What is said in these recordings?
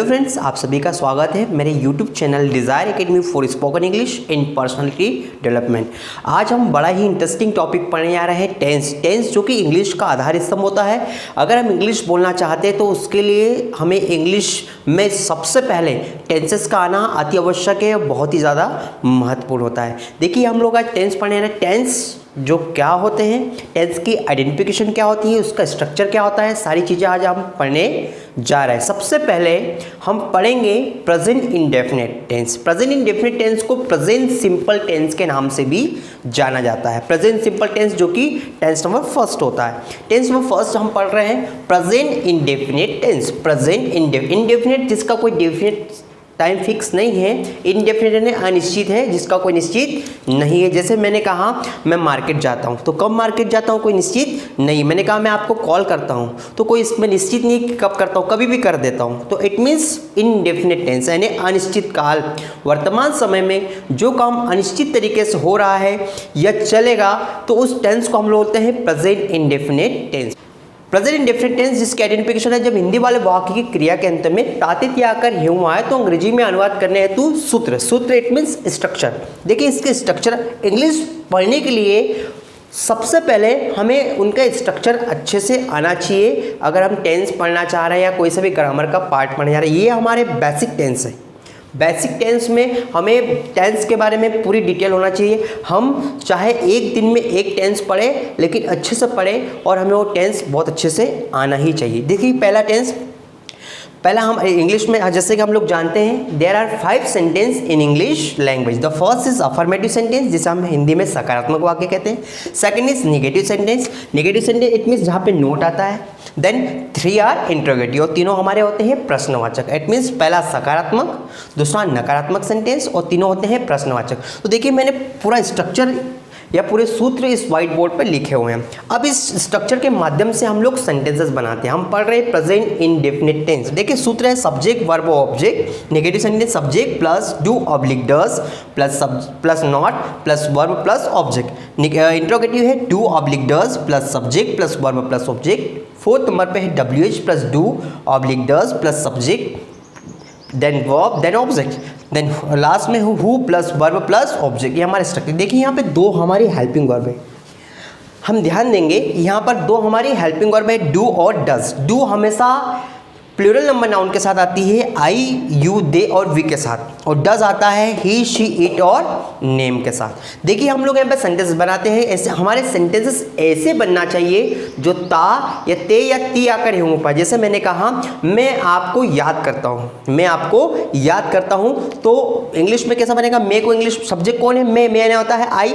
Hello friends, आप सभी का स्वागत है मेरे YouTube channel desire academy for spoken English in personality development. आज हम बड़ा ही इंटरेस्टिंग टॉपिक पढ़ने जा रहे हैं टेंस जो कि इंग्लिश का आधार स्तंभ होता है। अगर हम इंग्लिश बोलना चाहते हैं तो उसके लिए हमें इंग्लिश में सबसे पहले टेंसेस का आना अति आवश्यक है, बहुत ही ज़्यादा महत्वपूर्ण होता है। देखिए, हम लोग आज टेंस पढ़ने रहे हैं। टेंस जो क्या होते हैं, टेंस की आइडेंटिफिकेशन क्या होती है, उसका स्ट्रक्चर क्या होता है, सारी चीज़ें आज हम पढ़ने जा रहे हैं। सबसे पहले हम पढ़ेंगे present indefinite tense. Present indefinite tense को प्रेजेंट सिंपल टेंस के नाम से भी जाना जाता है। प्रेजेंट सिंपल टेंस जो कि टेंस नंबर फर्स्ट होता है। टेंस नंबर फर्स्ट हम पढ़ रहे हैं present indefinite tense. Present indefinite जिसका कोई डेफिनेट टाइम फिक्स नहीं है, इनडेफिनिट यानी अनिश्चित है, जिसका कोई निश्चित नहीं है। जैसे मैंने कहा मैं मार्केट जाता हूँ, तो कब मार्केट जाता हूँ कोई निश्चित नहीं। मैंने कहा मैं आपको कॉल करता हूँ, तो कोई इसमें निश्चित नहीं कि कब करता हूँ, कभी भी कर देता हूँ। तो इट मीन्स इनडेफिनिट टेंस यानी अनिश्चित काल। वर्तमान समय में जो काम अनिश्चित तरीके से हो रहा है या चलेगा, तो उस टेंस को हम लोग बोलते हैं present indefinite tense. Present indefinite tense जिसकी आइडेंटिफिकेशन है जब हिंदी वाले वाक्य की क्रिया के अंत में तातित या आकर हेउ आए तो अंग्रेजी में अनुवाद करने हेतु सूत्र इट मीन्स स्ट्रक्चर। देखिए, इसके स्ट्रक्चर इंग्लिश पढ़ने के लिए सबसे पहले हमें उनका स्ट्रक्चर अच्छे से आना चाहिए। अगर हम टेंस पढ़ना चाह रहे हैं या कोई सा भी ग्रामर का पार्ट पढ़ने जा रहे हैं, ये हमारे बेसिक टेंस है। बेसिक टेंस में हमें टेंस के बारे में पूरी डिटेल होना चाहिए। हम चाहे एक दिन में एक टेंस पढ़े, लेकिन अच्छे से पढ़े और हमें वो टेंस बहुत अच्छे से आना ही चाहिए। देखिए, पहला हम इंग्लिश में जैसे कि हम लोग जानते हैं there are 5 sentence in English language. The first is affirmative sentence, जिसे हम हिंदी में सकारात्मक वाक्य कहते हैं। Second is negative sentence it means जहाँ पे नोट आता है। देन 3 आर इंट्रोगेटिव, और तीनों हमारे होते हैं प्रश्नवाचक। इट मीन्स पहला सकारात्मक, दूसरा नकारात्मक सेंटेंस और तीनों होते हैं प्रश्नवाचक। तो देखिए, मैंने पूरा स्ट्रक्चर या पूरे सूत्र इस व्हाइट बोर्ड पर लिखे हुए हैं। अब इस स्ट्रक्चर के माध्यम से हम लोग सेंटेंसेस बनाते हैं। हम पढ़ रहे हैं प्रेजेंट इंडेफिनिट टेंस। देखिए, सूत्र है subject verb object. Negative sentence subject plus do oblique does plus not plus verb plus object. Interrogative है do oblique does plus subject plus verb plus object. Fourth number पे है WH plus do oblique does plus subject then verb then object. Then last में who plus verb plus object. ये हमारे structure. देखिए, यहाँ पे 2 हमारी हेल्पिंग वर्ब है। हम ध्यान देंगे यहाँ पर 2 हमारी हेल्पिंग वर्ब है, डू और डज। डू हमेशा प्लूरल नंबर नाउन के साथ आती है, आई यू दे और वी के साथ, और डज आता है ही शी इट और नेम के साथ। देखिए, हम लोग यहाँ पे सेंटेंस बनाते हैं। ऐसे हमारे सेंटेंसेस ऐसे बनना चाहिए जो ता या ते या ती आकर हेउ पाए। जैसे मैंने कहा मैं आपको याद करता हूँ, तो इंग्लिश में कैसा बनेगा? मैं को इंग्लिश सब्जेक्ट कौन है? मैं होता है आई,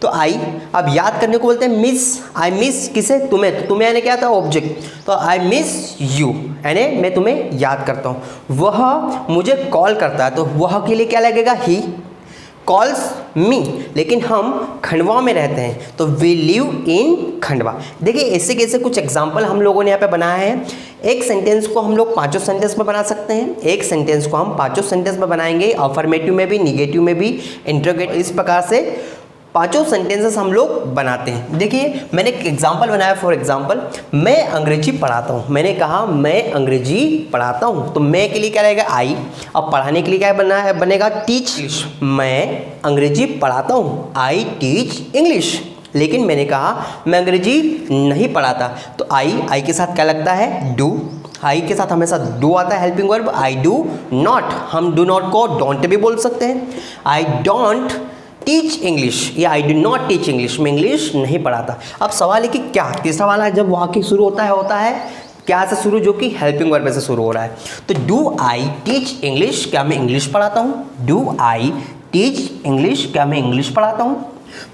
तो आई। अब याद करने को बोलते हैं मिस। आई मिस किसे? तुम्हें। तो तुम्हें यानी क्या था? ऑब्जेक्ट। तो आई मिस यू यानी मैं तुम्हें याद करता हूँ। वह मुझे कॉल करता है, तो वह के लिए क्या लगेगा? He calls me. लेकिन हम खंडवा में रहते हैं, तो वी लिव इन खंडवा। देखिए, ऐसे कैसे कुछ एग्जाम्पल हम लोगों ने यहाँ पे बनाया है। एक सेंटेंस को हम लोग 5 सेंटेंस में बना सकते हैं। एक सेंटेंस को हम 5 सेंटेंस में बनाएंगे, अफर्मेटिव में भी, निगेटिव में भी, इंट्रोगेटिव। इस प्रकार से 5 सेंटेंसेस हम लोग बनाते हैं। देखिए, मैंने एक एग्जाम्पल बनाया। फॉर एग्जाम्पल, मैं अंग्रेजी पढ़ाता हूँ। मैंने कहा मैं अंग्रेजी पढ़ाता हूँ, तो मैं के लिए क्या रहेगा? आई। अब पढ़ाने के लिए क्या बनेगा? टीच। मैं अंग्रेजी पढ़ाता हूँ, आई टीच इंग्लिश। लेकिन मैंने कहा मैं अंग्रेजी नहीं पढ़ाता, तो आई के साथ क्या लगता है? डू। आई के साथ हमेशा डू आता है helping verb. I do not, हम डू नॉट को डोंट भी बोल सकते हैं। आई डोंट टीच इंग्लिश या I do not teach English, मैं इंग्लिश नहीं पढ़ाता। अब सवाल है कि क्या? तीसरा वाला जब वाक्य शुरू होता है क्या से शुरू? जो कि हेल्पिंग वर्ब से शुरू हो रहा है। तो डू आई टीच इंग्लिश, क्या मैं इंग्लिश पढ़ाता हूँ? डू आई टीच इंग्लिश, क्या मैं इंग्लिश पढ़ाता हूँ?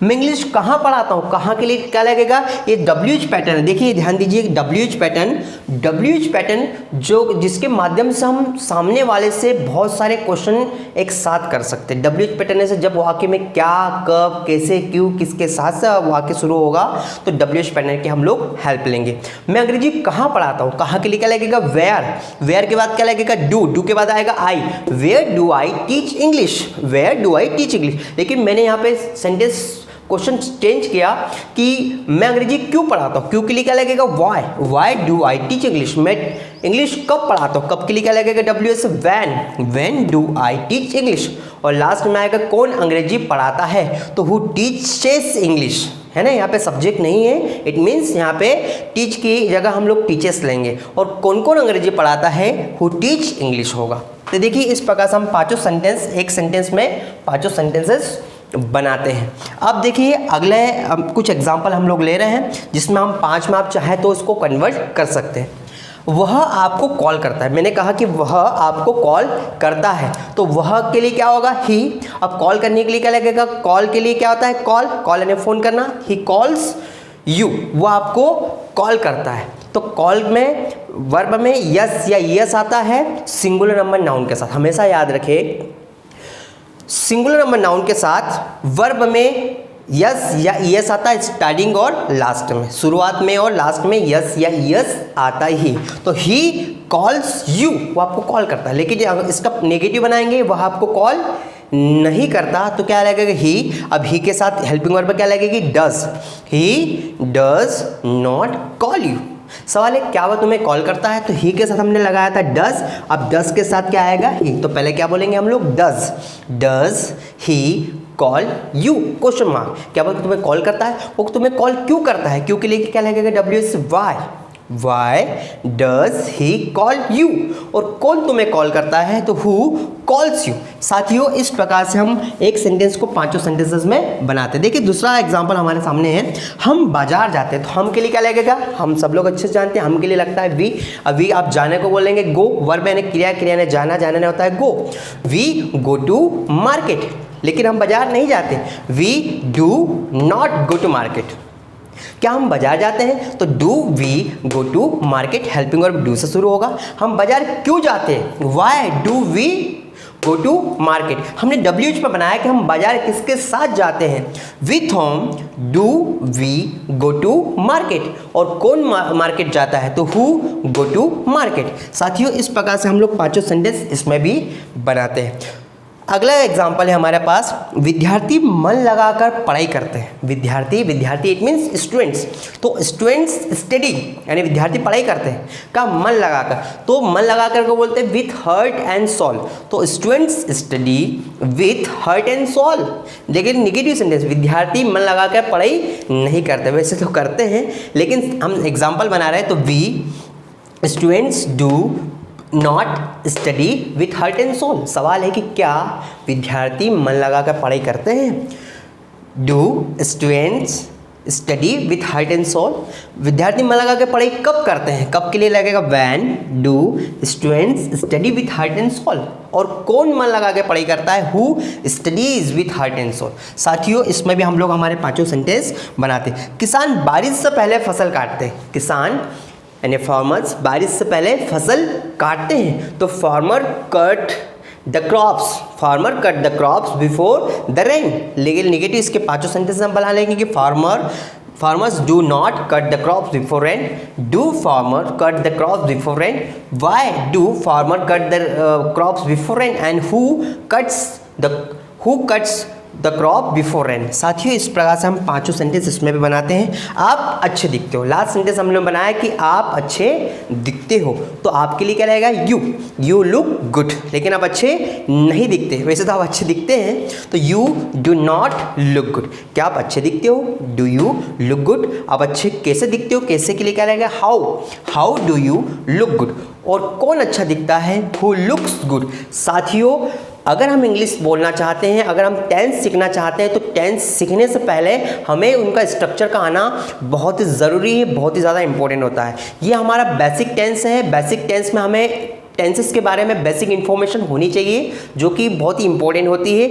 मैं इंग्लिश कहाँ पढ़ाता हूँ? कहाँ के लिए क्या लगेगा? ये WH पैटर्न। देखिए, ध्यान दीजिए, WH पैटर्न जो जिसके माध्यम से हम सामने वाले से बहुत सारे क्वेश्चन एक साथ कर सकते हैं। WH पैटर्न से जब वाक्य में क्या, कब, कैसे, क्यों, किसके साथ से वाक्य शुरू होगा, तो WH पैटर्न की हम लोग हेल्प लेंगे। मैं अंग्रेजी कहाँ पढ़ाता हूँ? कहाँ के लिए क्या लगेगा? वेयर के बाद क्या लगेगा? डू के बाद आएगा I. Where do I teach English, लेकिन मैंने यहाँ पे सेंटेंस क्वेश्चन चेंज किया कि मैं अंग्रेजी क्यों पढ़ाता हूँ, क्यों के लिए क्या लगेगा why do I teach English, मैं इंग्लिश कब पढ़ाता हूँ, कब के लिए क्या लगेगा WH when do I teach English, और लास्ट में आएगा कौन अंग्रेजी पढ़ाता है, तो हु टीचेस इंग्लिश, है ना, यहाँ पे सब्जेक्ट नहीं है, इट मीन्स यहाँ पे टीच की जगह हम लोग टीचर्स लेंगे, और कौन कौन अंग्रेजी पढ़ाता है, हु टीच इंग्लिश होगा। तो देखिए इस प्रकार से हम पांचों सेंटेंस, एक सेंटेंस में पांचों सेंटेंसेस बनाते हैं। अब देखिए अगले कुछ एग्जाम्पल हम लोग ले रहे हैं जिसमें हम 5 में आप चाहे तो इसको कन्वर्ट कर सकते हैं। वह आपको कॉल करता है, मैंने कहा कि वह आपको कॉल करता है, तो वह के लिए क्या होगा ही। अब कॉल करने के लिए क्या लगेगा, कॉल के लिए क्या होता है कॉल यानी फोन करना, ही कॉल्स यू, वो आपको कॉल करता है। तो कॉल में वर्ब में यस या यस आता है सिंगुलर नंबर नाउन के साथ, हमेशा याद रखें सिंगुलर नंबर नाउन के साथ वर्ब में यस या यस आता है स्टार्टिंग और लास्ट में, शुरुआत में और लास्ट में यस या यस आता ही। तो ही कॉल्स यू, वो आपको कॉल करता है, लेकिन इसका नेगेटिव बनाएंगे वह आपको कॉल नहीं करता, तो क्या लगेगा ही। अब ही के साथ हेल्पिंग वर्ब क्या लगेगी does, he does not call you. सवाल है क्या वह तुम्हें कॉल करता है, तो ही के साथ हमने लगाया था डज, अब डज के साथ क्या आएगा ही, तो पहले क्या बोलेंगे हम लोग does he call you, question mark, क्या वह तुम्हें कॉल करता है, वो तुम्हें कॉल क्यों करता है, क्यों के लिए क्या लगेगा WH why does he call you, और कौन तुम्हें कॉल करता है, तो हु कॉल्स यू। साथियों इस प्रकार से हम एक सेंटेंस को पांचों सेंटेंसेस में बनाते हैं। देखिए दूसरा एग्जांपल हमारे सामने है, हम बाजार जाते हैं, तो हम के लिए क्या लगेगा, हम सब लोग अच्छे से जानते हैं हम के लिए लगता है वी। अभी आप जाने को बोलेंगे गो, वर्ब यानी क्रिया, क्रिया ने जाना, जाने होता है go, we go to market, लेकिन हम बाजार नहीं जाते, we do not go to market. क्या हम बाजार जाते हैं, तो do we go to market, helping verb do से शुरू होगा। हम बाजार क्यों जाते हैं, why do we go to market, हमने WH पर बनाया कि हम बाजार किसके साथ जाते हैं, with whom do we go to market, और कौन मार्केट जाता है, तो हु गो टू मार्केट। साथियों इस प्रकार से हम लोग पांचों सेंटेंस इसमें भी बनाते हैं। अगला एग्जाम्पल है हमारे पास, विद्यार्थी मन लगाकर पढ़ाई करते हैं। विद्यार्थी इट मीन्स स्टूडेंट्स, तो स्टूडेंट्स स्टडी यानी विद्यार्थी पढ़ाई करते हैं का मन लगाकर, तो मन लगाकर को बोलते हैं विथ हार्ट एंड सोल, तो students study with heart and soul. लेकिन निगेटिव सेंटेंस, विद्यार्थी मन लगाकर पढ़ाई नहीं करते, वैसे तो करते हैं लेकिन हम एग्जाम्पल बना रहे हैं, तो we students do not study with heart and soul. सवाल है कि क्या विद्यार्थी मन लगाकर पढ़ाई करते हैं, do students study with heart and soul. विद्यार्थी मन लगाकर पढ़ाई कब करते हैं, कब के लिए लगेगा when do students study with heart and soul, और कौन मन लगा के पढ़ाई करता है, who studies with heart and soul. साथियों इसमें भी हम लोग हमारे पांचों सेंटेंस बनाते हैं। किसान बारिश से पहले फसल काटते हैं, किसान यानी फार्मर्स बारिश से पहले फसल काटते हैं, तो farmer cut the crops before the rain. लेकिन निगेटिव इसके पांचों सेंटेंस हम बना लेंगे कि farmers do not cut the crops before rain, do farmer cut the crops before rain, why do farmer cut the crops before rain, and who cuts the crop before rain. साथियों इस प्रकार से हम पांचों सेंटेंस इसमें भी बनाते हैं। आप अच्छे दिखते हो, लास्ट सेंटेंस हमने बनाया कि आप अच्छे दिखते हो, तो आपके लिए क्या रहेगा, यू लुक गुड। लेकिन आप अच्छे नहीं दिखते, वैसे तो आप अच्छे दिखते हैं, तो you do not look good. क्या आप अच्छे दिखते हो, डू यू लुक गुड। आप अच्छे कैसे दिखते हो, कैसे के लिए क्या रहेगा, how do you look good. और कौन अच्छा दिखता है, हु लुक्स गुड। साथियों अगर हम इंग्लिश बोलना चाहते हैं, अगर हम टेंस सीखना चाहते हैं, तो टेंस सीखने से पहले हमें उनका स्ट्रक्चर का आना बहुत ही ज़रूरी है, बहुत ही ज़्यादा इंपॉर्टेंट होता है। ये हमारा बेसिक टेंस है। बेसिक टेंस में हमें टेंसेस के बारे में बेसिक इन्फॉर्मेशन होनी चाहिए, जो कि बहुत ही इंपॉर्टेंट होती है।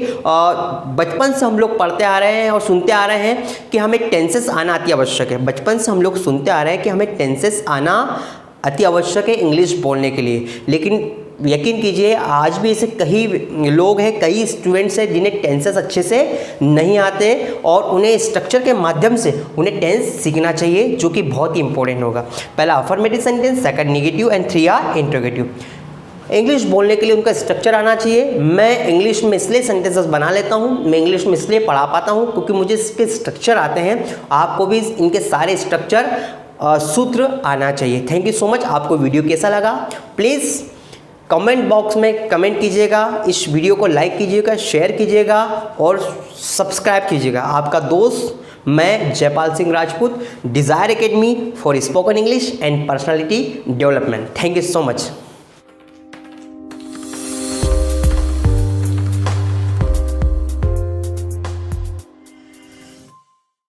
बचपन से हम लोग पढ़ते आ रहे हैं और सुनते आ रहे हैं कि हमें टेंसेस आना अति आवश्यक है। बचपन से हम लोग सुनते आ रहे हैं कि हमें टेंसेस आना अति आवश्यक है इंग्लिश बोलने के लिए। लेकिन यकीन कीजिए आज भी ऐसे कई लोग हैं, कई स्टूडेंट्स हैं जिन्हें टेंसेस अच्छे से नहीं आते, और उन्हें स्ट्रक्चर के माध्यम से उन्हें टेंस सीखना चाहिए, जो कि बहुत ही इंपॉर्टेंट होगा। पहला affirmative sentence, second negative, and 3 are interrogative. English बोलने के लिए उनका स्ट्रक्चर आना चाहिए। मैं इंग्लिश में इसलिए सेंटेंसेस बना लेता हूँ, मैं इंग्लिश में इसलिए पढ़ा पाता हूँ क्योंकि मुझे इसके स्ट्रक्चर आते हैं। आपको भी इनके सारे स्ट्रक्चर सूत्र आना चाहिए। Thank you so much. आपको वीडियो कैसा लगा प्लीज़ कमेंट बॉक्स में कमेंट कीजिएगा, इस वीडियो को लाइक कीजिएगा, शेयर कीजिएगा और सब्सक्राइब कीजिएगा। आपका दोस्त मैं Jaipal Singh Rajput, desire academy for spoken English and personality development. Thank you so much.